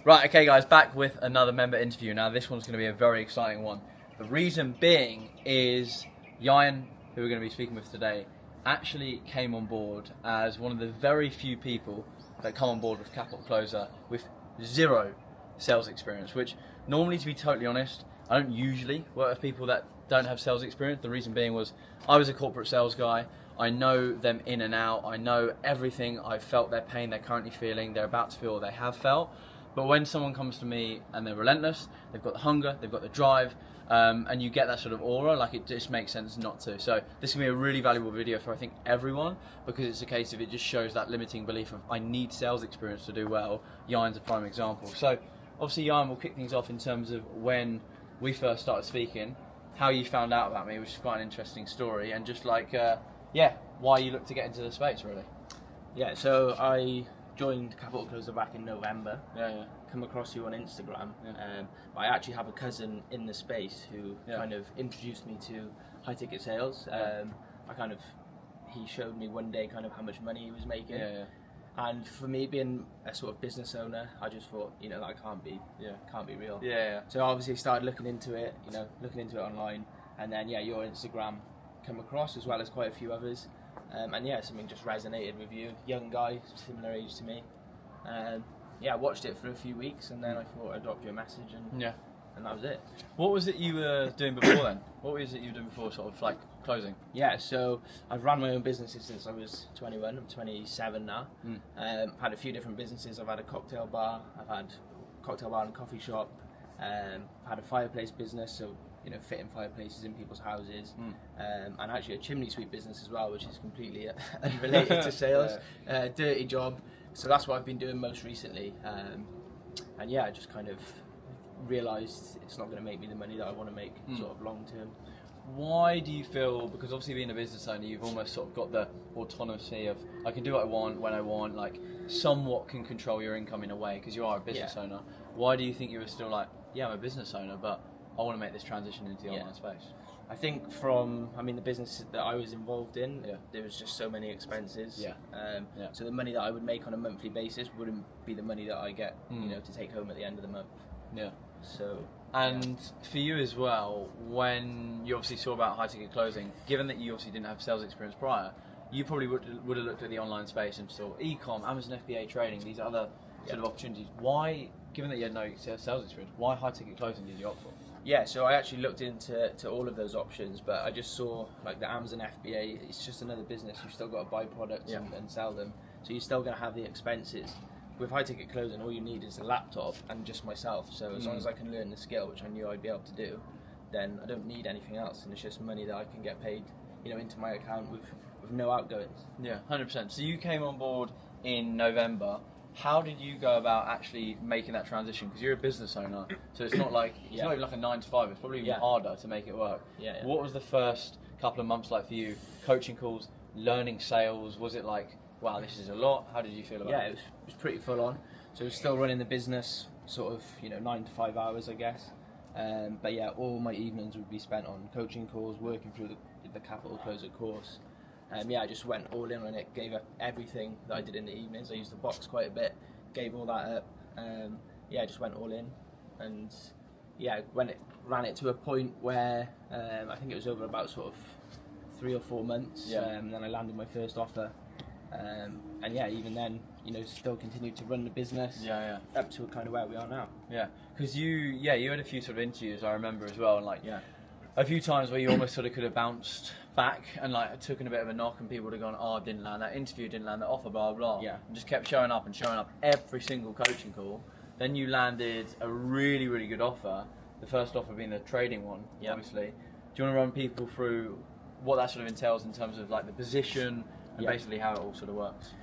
Right, okay guys, back with another member interview. Now this one's going to be a very exciting one. The reason being is Ieuan, who we're going to be speaking with today, actually came on board as one of the very few people that come on board with Capital Closer with zero sales experience, which normally, to be totally honest, I don't usually work with people that don't have sales experience. The reason being was I was a corporate sales guy. I know them in and out. I know everything. I've felt their pain they're currently feeling, they're about to feel, or they have felt. But when someone comes to me and they're relentless, they've got the hunger, they've got the drive, and you get that sort of aura, like it just makes sense not to. So this can be a really valuable video for I think everyone, because it's a case of it just shows that limiting belief of I need sales experience to do well. Ieuan's a prime example. So obviously Ieuan will kick things off in terms of when we first started speaking, how you found out about me, which is quite an interesting story, and just like, why you looked to get into the space really. Yeah, so I joined Capital Closer back in November. Yeah. Come across you on Instagram. I actually have a cousin in the space who kind of introduced me to high ticket sales. He showed me one day kind of how much money he was making. And for me, being a sort of business owner, I just thought, that can't be real. So obviously started looking into it online, and then your Instagram come across, as well as quite a few others. Something just resonated with you. Young guy, similar age to me. I watched it for a few weeks, and then I thought I'd drop you a message, and that was it. What was it you were doing before then? What was it you were doing before, sort of like closing? Yeah, so I've run my own businesses since I was 21. I'm 27 now. I've had a few different businesses. I've had a cocktail bar. I've had a cocktail bar and coffee shop. I've had a fireplace business, so fitting fireplaces in people's houses, and actually a chimney sweep business as well, which is completely unrelated to sales. Dirty job. So that's what I've been doing most recently. I just kind of realised it's not going to make me the money that I want to make sort of long term. Why do you feel, because obviously being a business owner, you've almost sort of got the autonomy of I can do what I want when I want, like somewhat can control your income in a way because you are a business owner. Why do you think you were still like, I'm a business owner, but I want to make this transition into the online space? I think the business that I was involved in, there was just so many expenses. So the money that I would make on a monthly basis wouldn't be the money that I get, to take home at the end of the month. For you as well, when you obviously saw about high ticket closing, given that you obviously didn't have sales experience prior, you probably would have looked at the online space and saw e-com, Amazon FBA trading, these other sort of opportunities. Why, given that you had no sales experience, why high ticket closing did you opt for? Yeah, so I actually looked into all of those options, but I just saw like the Amazon FBA, it's just another business. You've still got to buy products and sell them, so you're still going to have the expenses. With high ticket closing, all you need is a laptop and just myself, so as long as I can learn the skill, which I knew I'd be able to do, then I don't need anything else, and it's just money that I can get paid into my account with no outgoings. 100%. So you came on board in November. How did you go about actually making that transition? Because you're a business owner, so it's not like it's not even like a 9 to 5. It's probably even harder to make it work. What was the first couple of months like for you? Coaching calls, learning sales. Was it like, wow, this is a lot? How did you feel about it? It was pretty full on. So I was still running the business, sort of 9 to 5 hours, I guess. All my evenings would be spent on coaching calls, working through the Capital Closer course. I just went all in on it, gave up everything that I did in the evenings. I used the box quite a bit, gave all that up. I just went all in, and when it ran it to a point where I think it was over about sort of 3 or 4 months, and then I landed my first offer. Even then, still continued to run the business up to kind of where we are now. Because you had a few sort of interviews I remember as well, and a few times where you almost sort of could have bounced back and like took in a bit of a knock, and people would have gone, I didn't land that interview, didn't land that offer, blah blah blah, and just kept showing up every single coaching call. Then you landed a really, really good offer, the first offer being the trading one, obviously. Do you want to run people through what that sort of entails in terms of like the position and basically how it all sort of works?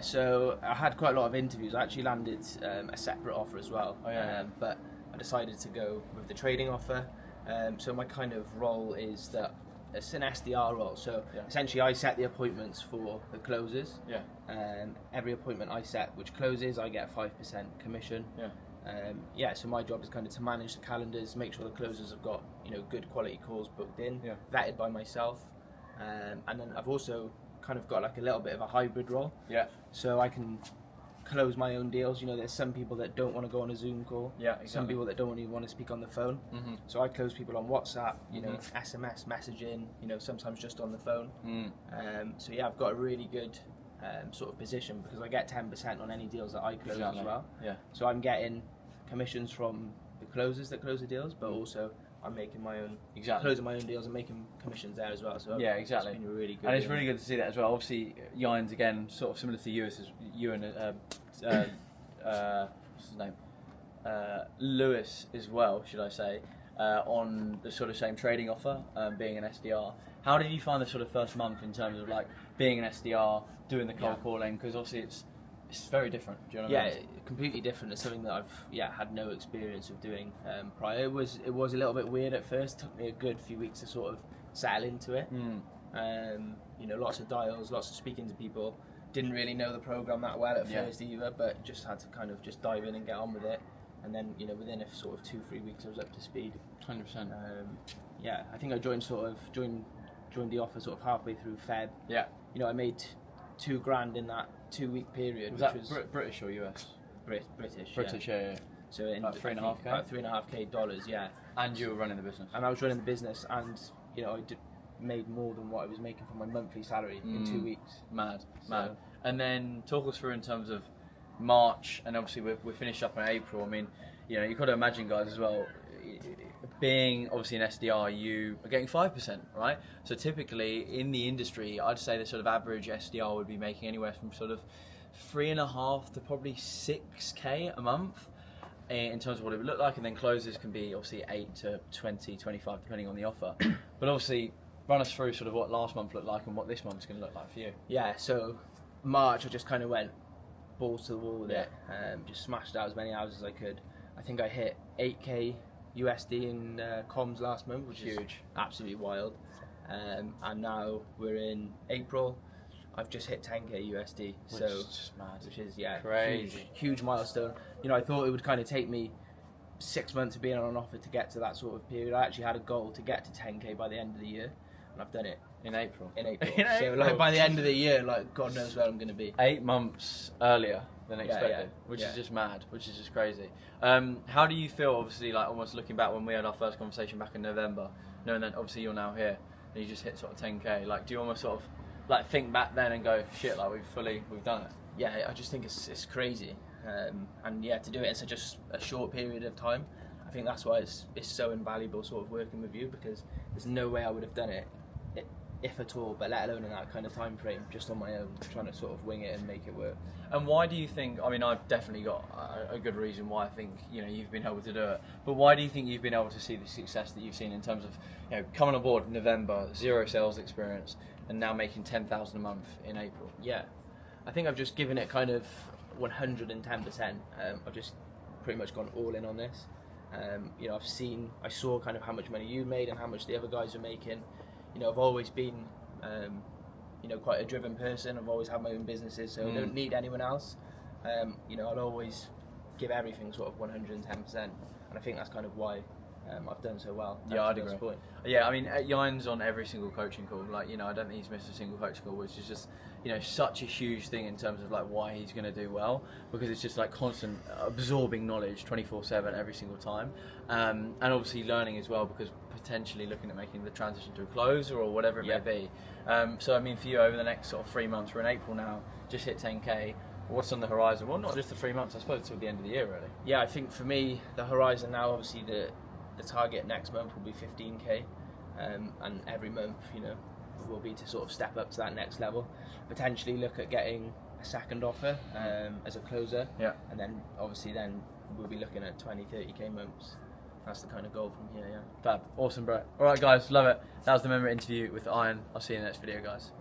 So I had quite a lot of interviews. I actually landed a separate offer as well, but I decided to go with the trading offer. So my kind of role is that it's an SDR role. So essentially I set the appointments for the closes. Every appointment I set which closes, I get a 5% commission. So my job is kind of to manage the calendars, make sure the closers have got good quality calls booked in, vetted by myself, and then I've also kind of got like a little bit of a hybrid role. So I can close my own deals. You know, there's some people that don't want to go on a Zoom call. Yeah, exactly. Some people that don't even want to speak on the phone. Mm-hmm. So I close people on WhatsApp, you know, SMS messaging, you know, sometimes just on the phone. So yeah, I've got a really good sort of position because I get 10% on any deals that I close as well. Yeah. So I'm getting commissions from the closers that close the deals, but also I'm making my own, closing my own deals and making commissions there as well. So yeah, exactly. It's been a really good. And it's really good to see that as well. Obviously, Ieuan's again sort of similar to you, Ieuan, what's his name, Lewis as well, should I say, on the sort of same trading offer, being an SDR. How did you find the sort of first month in terms of like being an SDR, doing the cold calling? Because obviously it's very different. Do you know what I mean? Yeah, completely different. It's something that I've had no experience of doing prior. It was a little bit weird at first. It took me a good few weeks to sort of settle into it. You know, lots of dials, lots of speaking to people. Didn't really know the program that well at first either, but just had to kind of just dive in and get on with it. And then, you know, within a sort of 2-3 weeks, I was up to speed. 100%. Yeah, I think I joined the offer sort of halfway through Feb. Yeah. You know, I made $2,000 in that 2-week period. Was that British or US? British. British, yeah. So in about $3,500. About $3,500, yeah. And you were running the business. And I was running the business, and you know, made more than what I was making from my monthly salary in 2 weeks. Mad. And then talk us through in terms of March, and obviously we're finished up in April. I mean, you know, you've got to imagine, guys, as well, being obviously an SDR, you are getting 5%, right? So typically in the industry, I'd say the sort of average SDR would be making anywhere from sort of 3.5 to probably 6K a month in terms of what it would look like, and then closes can be obviously 8 to 20, 25 depending on the offer. But obviously, run us through sort of what last month looked like and what this month's going to look like for you. Yeah, so March I just kind of went balls to the wall with it, just smashed out as many hours as I could. I think I hit 8K USD in comms last month, which is huge, absolutely wild. And now we're in April. I've just hit 10K USD, which is just mad. Which is crazy, huge milestone. You know, I thought it would kind of take me 6 months of being on an offer to get to that sort of period. I actually had a goal to get to 10K by the end of the year, and I've done it in April. So like by the end of the year, like God knows where I'm going to be. 8 months earlier than expected, which is just mad, which is just crazy. How do you feel, obviously, like almost looking back when we had our first conversation back in November, knowing that obviously you're now here and you just hit sort of 10K? Like, do you almost sort of like think back then and go, shit, like we've done it? Yeah, I just think it's crazy, and yeah, to do it in such a short period of time, I think that's why it's so invaluable sort of working with you, because there's no way I would have done it, if at all, but let alone in that kind of time frame, just on my own, trying to sort of wing it and make it work. And why do you think, I mean, I've definitely got a good reason why I think, you know, you've been able to do it, but why do you think you've been able to see the success that you've seen in terms of, you know, coming on board in November, 0 sales experience, and now making 10,000 a month in April? Yeah, I think I've just given it kind of 110%. I've just pretty much gone all in on this. You know, I saw kind of how much money you made and how much the other guys are making. You know, I've always been, you know, quite a driven person. I've always had my own businesses, so I don't need anyone else. You know, I'll always give everything sort of 110%, and I think that's kind of why I've done so well. Yeah, I'd agree. Yeah, I mean, Ieuan's on every single coaching call. Like, you know, I don't think he's missed a single coaching call, which is just, you know, such a huge thing in terms of like why he's going to do well, because it's just like constant absorbing knowledge 24/7 every single time, and obviously learning as well, because potentially looking at making the transition to a closer or whatever it may be. So I mean, for you, over the next sort of 3 months, we're in April now, just hit 10K. What's on the horizon? Well, not just the 3 months, I suppose, till the end of the year, really. Yeah, I think for me, the horizon now, obviously the target next month will be 15K, and every month, you know, will be to sort of step up to that next level, potentially look at getting a second offer as a closer, and then obviously then we'll be looking at 20-30K months. That's the kind of goal from here. Fab. Awesome, bro. Alright guys, love it. That was the member interview with Ieuan. I'll see you in the next video, guys.